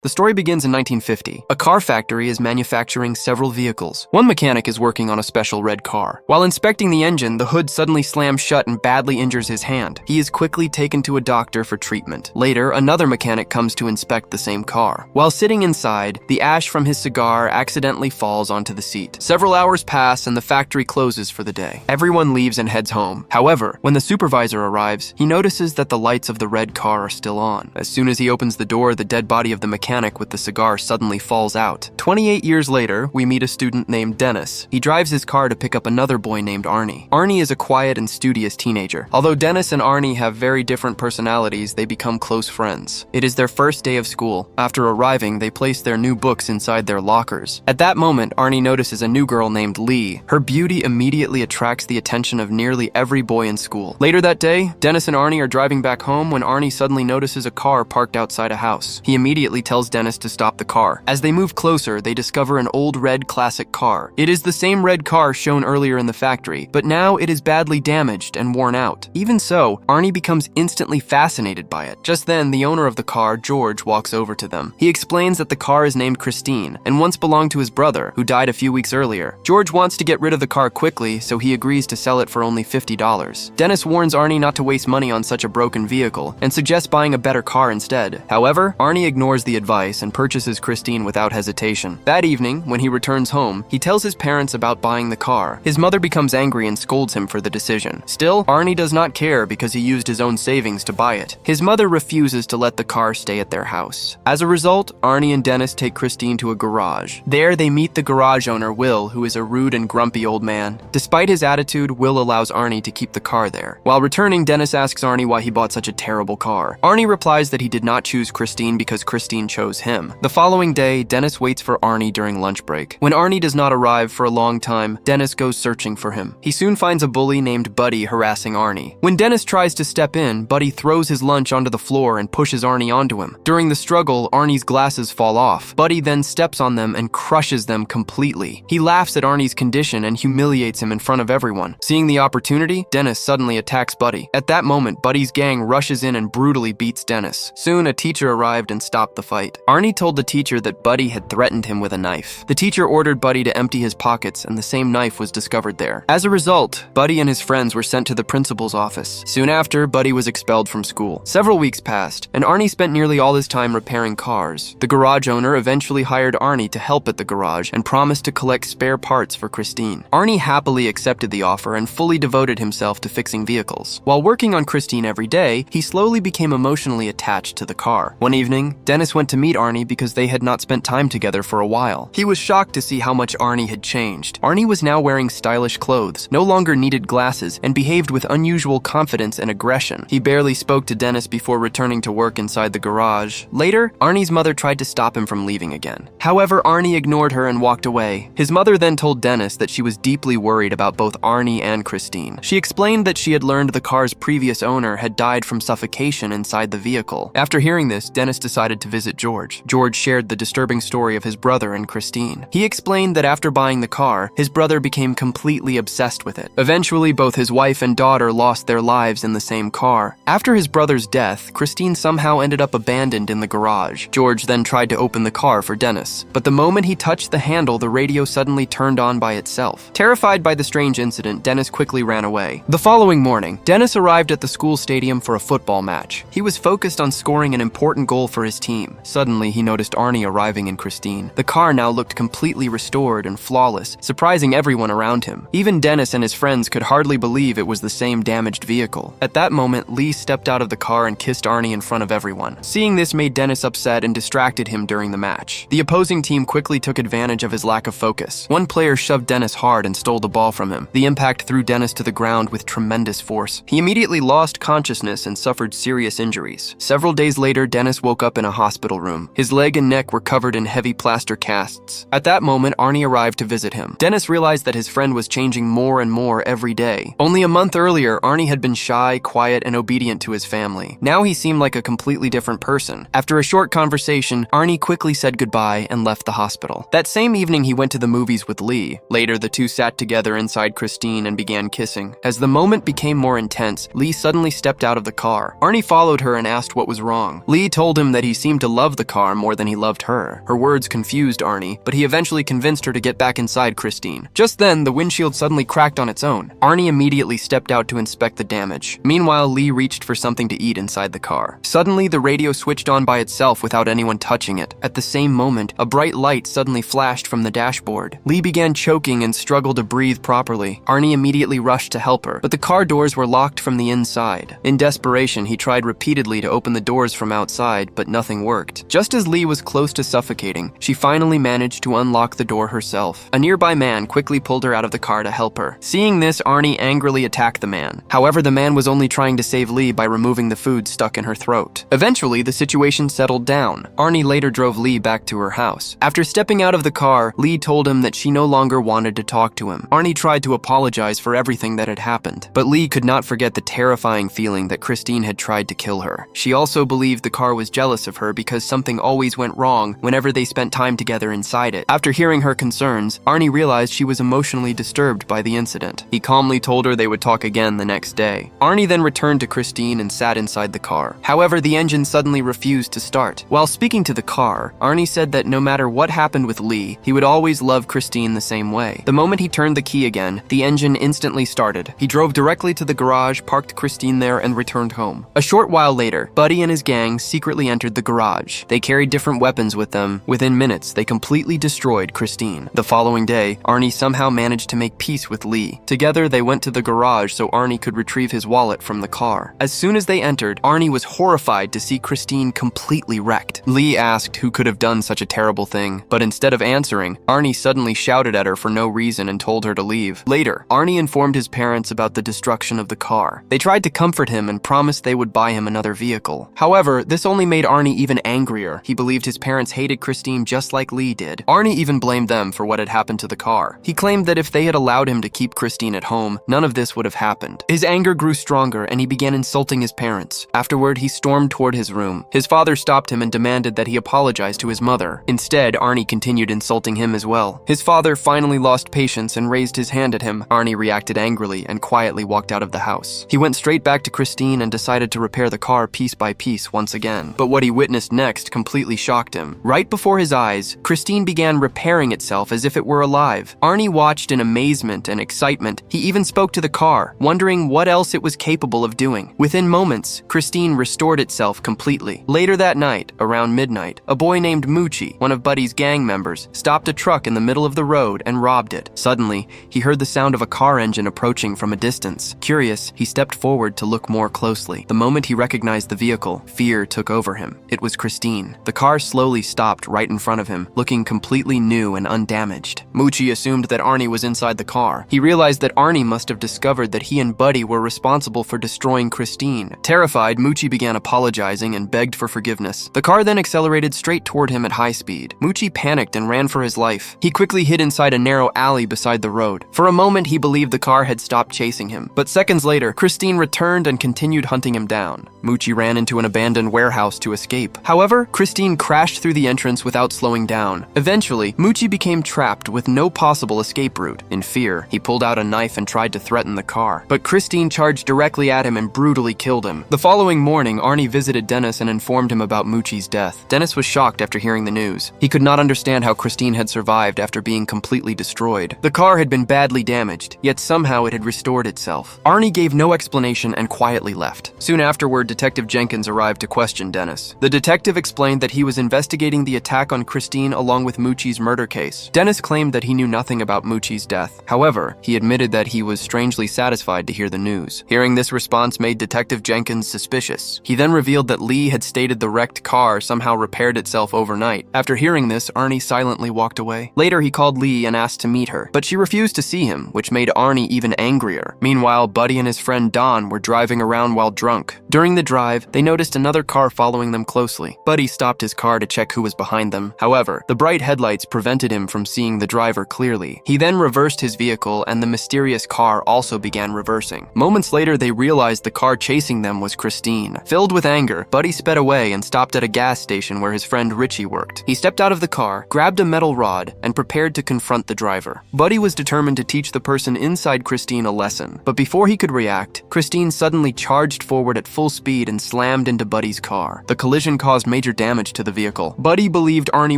The story begins in 1950. A car factory is manufacturing several vehicles. One mechanic is working on a special red car. While inspecting the engine, the hood suddenly slams shut and badly injures his hand. He is quickly taken to a doctor for treatment. Later, another mechanic comes to inspect the same car. While sitting inside, the ash from his cigar accidentally falls onto the seat. Several hours pass and the factory closes for the day. Everyone leaves and heads home. However, when the supervisor arrives, he notices that the lights of the red car are still on. As soon as he opens the door, the dead body of the mechanic with the cigar suddenly falls out. 28 years later, we meet a student named Dennis. He drives his car to pick up another boy named Arie. Arie is a quiet and studious teenager. Although Dennis and Arie have very different personalities, they become close friends. It is their first day of school. After arriving, they place their new books inside their lockers. At that moment, Arie notices a new girl named Lee. Her beauty immediately attracts the attention of nearly every boy in school. Later that day, Dennis and Arie are driving back home when Arie suddenly notices a car parked outside a house. He immediately tells Dennis to stop the car. As they move closer, they discover an old red classic car. It is the same red car shown earlier in the factory, but now it is badly damaged and worn out. Even so, Arie becomes instantly fascinated by it. Just then, the owner of the car, George, walks over to them. He explains that the car is named Christine and once belonged to his brother, who died a few weeks earlier. George wants to get rid of the car quickly, so he agrees to sell it for only $50. Dennis warns Arie not to waste money on such a broken vehicle and suggests buying a better car instead. However, Arie ignores the advice and purchases Christine without hesitation. That evening, when he returns home, he tells his parents about buying the car. His mother becomes angry and scolds him for the decision. Still, Arie does not care because he used his own savings to buy it. His mother refuses to let the car stay at their house. As a result, Arie and Dennis take Christine to a garage. There, they meet the garage owner, Will, who is a rude and grumpy old man. Despite his attitude, Will allows Arie to keep the car there. While returning, Dennis asks Arie why he bought such a terrible car. Arie replies that he did not choose Christine because Christine chose him. The following day, Dennis waits for Arie during lunch break. When Arie does not arrive for a long time, Dennis goes searching for him. He soon finds a bully named Buddy harassing Arie. When Dennis tries to step in, Buddy throws his lunch onto the floor and pushes Arie onto him. During the struggle, Arnie's glasses fall off. Buddy then steps on them and crushes them completely. He laughs at Arnie's condition and humiliates him in front of everyone. Seeing the opportunity, Dennis suddenly attacks Buddy. At that moment, Buddy's gang rushes in and brutally beats Dennis. Soon, a teacher arrived and stopped the fight. Arie told the teacher that Buddy had threatened him with a knife. The teacher ordered Buddy to empty his pockets, and the same knife was discovered there. As a result, Buddy and his friends were sent to the principal's office. Soon after, Buddy was expelled from school. Several weeks passed, and Arie spent nearly all his time repairing cars. The garage owner eventually hired Arie to help at the garage and promised to collect spare parts for Christine. Arie happily accepted the offer and fully devoted himself to fixing vehicles. While working on Christine every day, he slowly became emotionally attached to the car. One evening, Dennis went to meet Arie because they had not spent time together for a while. He was shocked to see how much Arie had changed. Arie was now wearing stylish clothes, no longer needed glasses, and behaved with unusual confidence and aggression. He barely spoke to Dennis before returning to work inside the garage. Later, Arnie's mother tried to stop him from leaving again. However, Arie ignored her and walked away. His mother then told Dennis that she was deeply worried about both Arie and Christine. She explained that she had learned the car's previous owner had died from suffocation inside the vehicle. After hearing this, Dennis decided to visit George. George shared the disturbing story of his brother and Christine. He explained that after buying the car, his brother became completely obsessed with it. Eventually, both his wife and daughter lost their lives in the same car. After his brother's death, Christine somehow ended up abandoned in the garage. George then tried to open the car for Dennis, but the moment he touched the handle, the radio suddenly turned on by itself. Terrified by the strange incident, Dennis quickly ran away. The following morning, Dennis arrived at the school stadium for a football match. He was focused on scoring an important goal for his team. Suddenly, he noticed Arie arriving in Christine. The car now looked completely restored and flawless, surprising everyone around him. Even Dennis and his friends could hardly believe it was the same damaged vehicle. At that moment, Lee stepped out of the car and kissed Arie in front of everyone. Seeing this made Dennis upset and distracted him during the match. The opposing team quickly took advantage of his lack of focus. One player shoved Dennis hard and stole the ball from him. The impact threw Dennis to the ground with tremendous force. He immediately lost consciousness and suffered serious injuries. Several days later, Dennis woke up in a hospital room. His leg and neck were covered in heavy plaster casts. At that moment, Arie arrived to visit him. Dennis realized that his friend was changing more and more every day. Only a month earlier, Arie had been shy, quiet, and obedient to his family. Now he seemed like a completely different person. After a short conversation, Arie quickly said goodbye and left the hospital. That same evening, he went to the movies with Lee. Later, the two sat together inside Christine and began kissing. As the moment became more intense, Lee suddenly stepped out of the car. Arie followed her and asked what was wrong. Lee told him that he seemed to love love the car more than he loved her. Her words confused Arie, but he eventually convinced her to get back inside Christine. Just then, the windshield suddenly cracked on its own. Arie immediately stepped out to inspect the damage. Meanwhile, Lee reached for something to eat inside the car. Suddenly, the radio switched on by itself without anyone touching it. At the same moment, a bright light suddenly flashed from the dashboard. Lee began choking and struggled to breathe properly. Arie immediately rushed to help her, but the car doors were locked from the inside. In desperation, he tried repeatedly to open the doors from outside, but nothing worked. Just as Lee was close to suffocating, she finally managed to unlock the door herself. A nearby man quickly pulled her out of the car to help her. Seeing this, Arie angrily attacked the man. However, the man was only trying to save Lee by removing the food stuck in her throat. Eventually, the situation settled down. Arie later drove Lee back to her house. After stepping out of the car, Lee told him that she no longer wanted to talk to him. Arie tried to apologize for everything that had happened, but Lee could not forget the terrifying feeling that Christine had tried to kill her. She also believed the car was jealous of her because something always went wrong whenever they spent time together inside it. After hearing her concerns, Arie realized she was emotionally disturbed by the incident. He calmly told her they would talk again the next day. Arie then returned to Christine and sat inside the car. However, the engine suddenly refused to start. While speaking to the car, Arie said that no matter what happened with Lee, he would always love Christine the same way. The moment he turned the key again, the engine instantly started. He drove directly to the garage, parked Christine there, and returned home. A short while later, Buddy and his gang secretly entered the garage. They carried different weapons with them. Within minutes, they completely destroyed Christine. The following day, Arie somehow managed to make peace with Lee. Together, they went to the garage so Arie could retrieve his wallet from the car. As soon as they entered, Arie was horrified to see Christine completely wrecked. Lee asked who could have done such a terrible thing, but instead of answering, Arie suddenly shouted at her for no reason and told her to leave. Later, Arie informed his parents about the destruction of the car. They tried to comfort him and promised they would buy him another vehicle. However, this only made Arie even angrier. He believed his parents hated Christine just like Lee did. Arie even blamed them for what had happened to the car. He claimed that if they had allowed him to keep Christine at home, none of this would have happened. His anger grew stronger and he began insulting his parents. Afterward, he stormed toward his room. His father stopped him and demanded that he apologize to his mother. Instead, Arie continued insulting him as well. His father finally lost patience and raised his hand at him. Arie reacted angrily and quietly walked out of the house. He went straight back to Christine and decided to repair the car piece by piece once again. But what he witnessed next completely shocked him. Right before his eyes, Christine began repairing itself as if it were alive. Arie watched in amazement and excitement. He even spoke to the car, wondering what else it was capable of doing. Within moments, Christine restored itself completely. Later that night, around midnight, a boy named Moochie, one of Buddy's gang members, stopped a truck in the middle of the road and robbed it. Suddenly, he heard the sound of a car engine approaching from a distance. Curious, he stepped forward to look more closely. The moment he recognized the vehicle, fear took over him. It was Christine. The car slowly stopped right in front of him, looking completely new and undamaged. Moochie assumed that Arie was inside the car. He realized that Arie must have discovered that he and Buddy were responsible for destroying Christine. Terrified, Moochie began apologizing and begged for forgiveness. The car then accelerated straight toward him at high speed. Moochie panicked and ran for his life. He quickly hid inside a narrow alley beside the road. For a moment, he believed the car had stopped chasing him. But seconds later, Christine returned and continued hunting him down. Moochie ran into an abandoned warehouse to escape. However, Christine crashed through the entrance without slowing down. Eventually, Moochie became trapped with no possible escape route. In fear, he pulled out a knife and tried to threaten the car. But Christine charged directly at him and brutally killed him. The following morning, Arie visited Dennis and informed him about Moochie's death. Dennis was shocked after hearing the news. He could not understand how Christine had survived after being completely destroyed. The car had been badly damaged, yet somehow it had restored itself. Arie gave no explanation and quietly left. Soon afterward, Detective Jenkins arrived to question Dennis. The detective explained that he was investigating the attack on Christine along with Moochie's murder case. Dennis claimed that he knew nothing about Moochie's death. However, he admitted that he was strangely satisfied to hear the news. Hearing this response made Detective Jenkins suspicious. He then revealed that Lee had stated the wrecked car somehow repaired itself overnight. After hearing this, Arie silently walked away. Later, he called Lee and asked to meet her, but she refused to see him, which made Arie even angrier. Meanwhile, Buddy and his friend Don were driving around while drunk. During the drive, they noticed another car following them closely. Buddy stopped his car to check who was behind them. However, the bright headlights prevented him from seeing the driver clearly. He then reversed his vehicle and the mysterious car also began reversing. Moments later, they realized the car chasing them was Christine. Filled with anger, Buddy sped away and stopped at a gas station where his friend Richie worked. He stepped out of the car, grabbed a metal rod, and prepared to confront the driver. Buddy was determined to teach the person inside Christine a lesson. But before he could react, Christine suddenly charged forward at full speed speed and slammed into Buddy's car. The collision caused major damage to the vehicle. Buddy believed Arie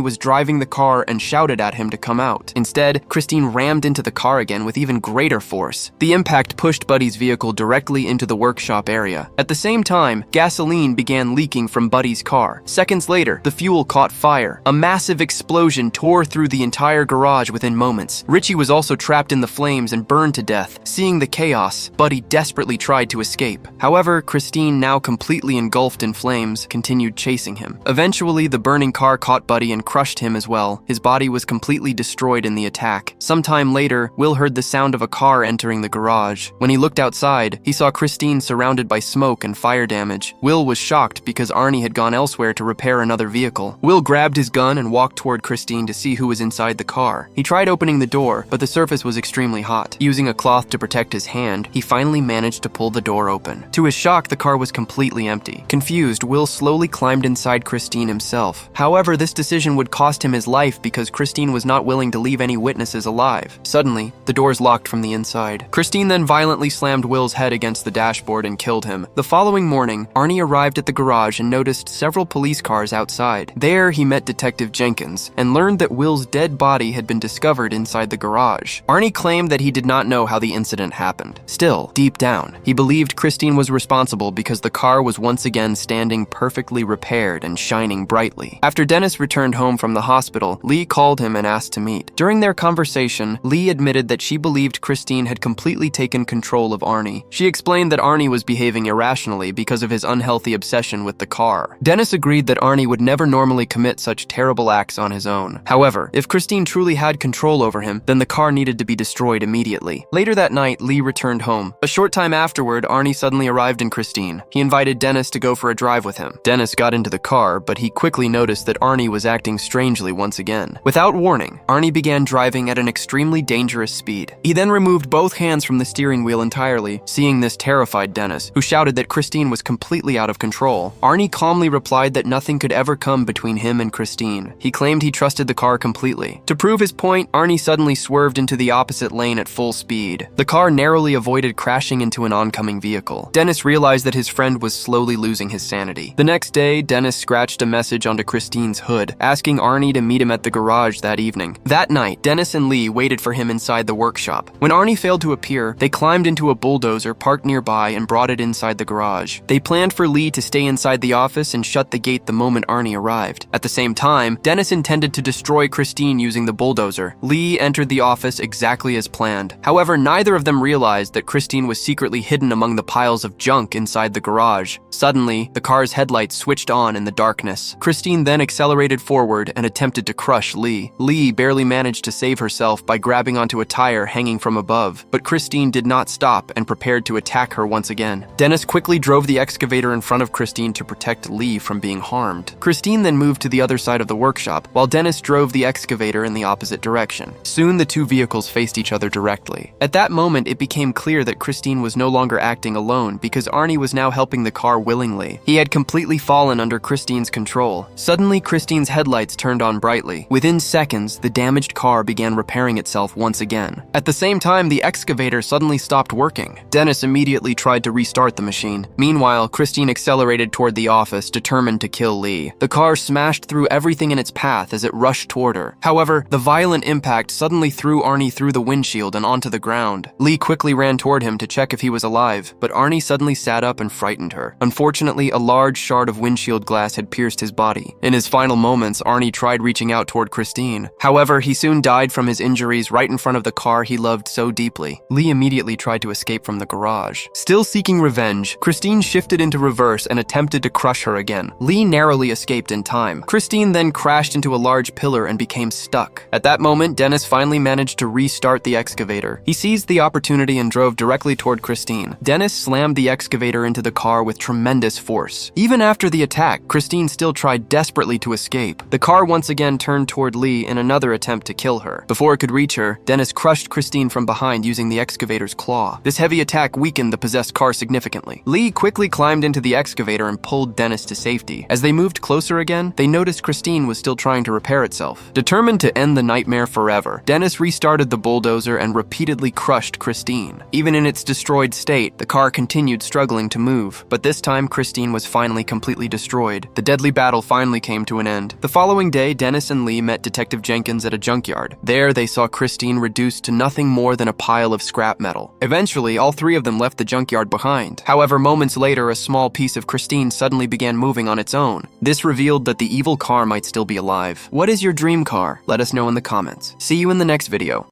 was driving the car and shouted at him to come out. Instead, Christine rammed into the car again with even greater force. The impact pushed Buddy's vehicle directly into the workshop area. At the same time, gasoline began leaking from Buddy's car. Seconds later, the fuel caught fire. A massive explosion tore through the entire garage within moments. Richie was also trapped in the flames and burned to death. Seeing the chaos, Buddy desperately tried to escape. However, Christine, now completely engulfed in flames, continued chasing him. Eventually, the burning car caught Buddy and crushed him as well. His body was completely destroyed in the attack. Sometime later, Will heard the sound of a car entering the garage. When he looked outside, he saw Christine surrounded by smoke and fire damage. Will was shocked because Arie had gone elsewhere to repair another vehicle. Will grabbed his gun and walked toward Christine to see who was inside the car. He tried opening the door, but the surface was extremely hot. Using a cloth to protect his hand, he finally managed to pull the door open. To his shock, the car was completely empty. Confused, Will slowly climbed inside Christine himself. However, this decision would cost him his life because Christine was not willing to leave any witnesses alive. Suddenly, the doors locked from the inside. Christine then violently slammed Will's head against the dashboard and killed him. The following morning, Arie arrived at the garage and noticed several police cars outside. There, he met Detective Jenkins and learned that Will's dead body had been discovered inside the garage. Arie claimed that he did not know how the incident happened. Still, deep down, he believed Christine was responsible because the car was once again standing perfectly repaired and shining brightly. After Dennis returned home from the hospital, Lee called him and asked to meet. During their conversation, Lee admitted that she believed Christine had completely taken control of Arie. She explained that Arie was behaving irrationally because of his unhealthy obsession with the car. Dennis agreed that Arie would never normally commit such terrible acts on his own. However, if Christine truly had control over him, then the car needed to be destroyed immediately. Later that night, Lee returned home. A short time afterward, Arie suddenly arrived in Christine. He invited Dennis to go for a drive with him. Dennis got into the car, but he quickly noticed that Arie was acting strangely once again. Without warning, Arie began driving at an extremely dangerous speed. He then removed both hands from the steering wheel entirely. Seeing this terrified Dennis, who shouted that Christine was completely out of control. Arie calmly replied that nothing could ever come between him and Christine. He claimed he trusted the car completely. To prove his point, Arie suddenly swerved into the opposite lane at full speed. The car narrowly avoided crashing into an oncoming vehicle. Dennis realized that his friend was slowly losing his sanity. The next day, Dennis scratched a message onto Christine's hood, asking Arie to meet him at the garage that evening. That night, Dennis and Lee waited for him inside the workshop. When Arie failed to appear, they climbed into a bulldozer parked nearby and brought it inside the garage. They planned for Lee to stay inside the office and shut the gate the moment Arie arrived. At the same time, Dennis intended to destroy Christine using the bulldozer. Lee entered the office exactly as planned. However, neither of them realized that Christine was secretly hidden among the piles of junk inside the garage. Suddenly, the car's headlights switched on in the darkness. Christine then accelerated forward and attempted to crush Lee. Lee barely managed to save herself by grabbing onto a tire hanging from above, but Christine did not stop and prepared to attack her once again. Dennis quickly drove the excavator in front of Christine to protect Lee from being harmed. Christine then moved to the other side of the workshop, while Dennis drove the excavator in the opposite direction. Soon, the two vehicles faced each other directly. At that moment, it became clear that Christine was no longer acting alone because Arie was now helping the car willingly. He had completely fallen under Christine's control. Suddenly, Christine's headlights turned on brightly. Within seconds, the damaged car began repairing itself once again. At the same time, the excavator suddenly stopped working. Dennis immediately tried to restart the machine. Meanwhile, Christine accelerated toward the office, determined to kill Lee. The car smashed through everything in its path as it rushed toward her. However, the violent impact suddenly threw Arie through the windshield and onto the ground. Lee quickly ran toward him to check if he was alive, but Arie suddenly sat up and frightened her. Unfortunately, a large shard of windshield glass had pierced his body. In his final moments, Arie tried reaching out toward Christine. However, he soon died from his injuries right in front of the car he loved so deeply. Lee immediately tried to escape from the garage. Still seeking revenge, Christine shifted into reverse and attempted to crush her again. Lee narrowly escaped in time. Christine then crashed into a large pillar and became stuck. At that moment, Dennis finally managed to restart the excavator. He seized the opportunity and drove directly toward Christine. Dennis slammed the excavator into the car with tremendous force. Even after the attack, Christine still tried desperately to escape. The car once again turned toward Lee in another attempt to kill her. Before it could reach her, Dennis crushed Christine from behind using the excavator's claw. This heavy attack weakened the possessed car significantly. Lee quickly climbed into the excavator and pulled Dennis to safety. As they moved closer again, they noticed Christine was still trying to repair itself. Determined to end the nightmare forever, Dennis restarted the bulldozer and repeatedly crushed Christine. Even in its destroyed state, the car continued struggling to move. roof. But this time, Christine was finally completely destroyed. The deadly battle finally came to an end. The following day, Dennis and Lee met Detective Jenkins at a junkyard. There, they saw Christine reduced to nothing more than a pile of scrap metal. Eventually, all three of them left the junkyard behind. However, moments later, a small piece of Christine suddenly began moving on its own. This revealed that the evil car might still be alive. What is your dream car? Let us know in the comments. See you in the next video.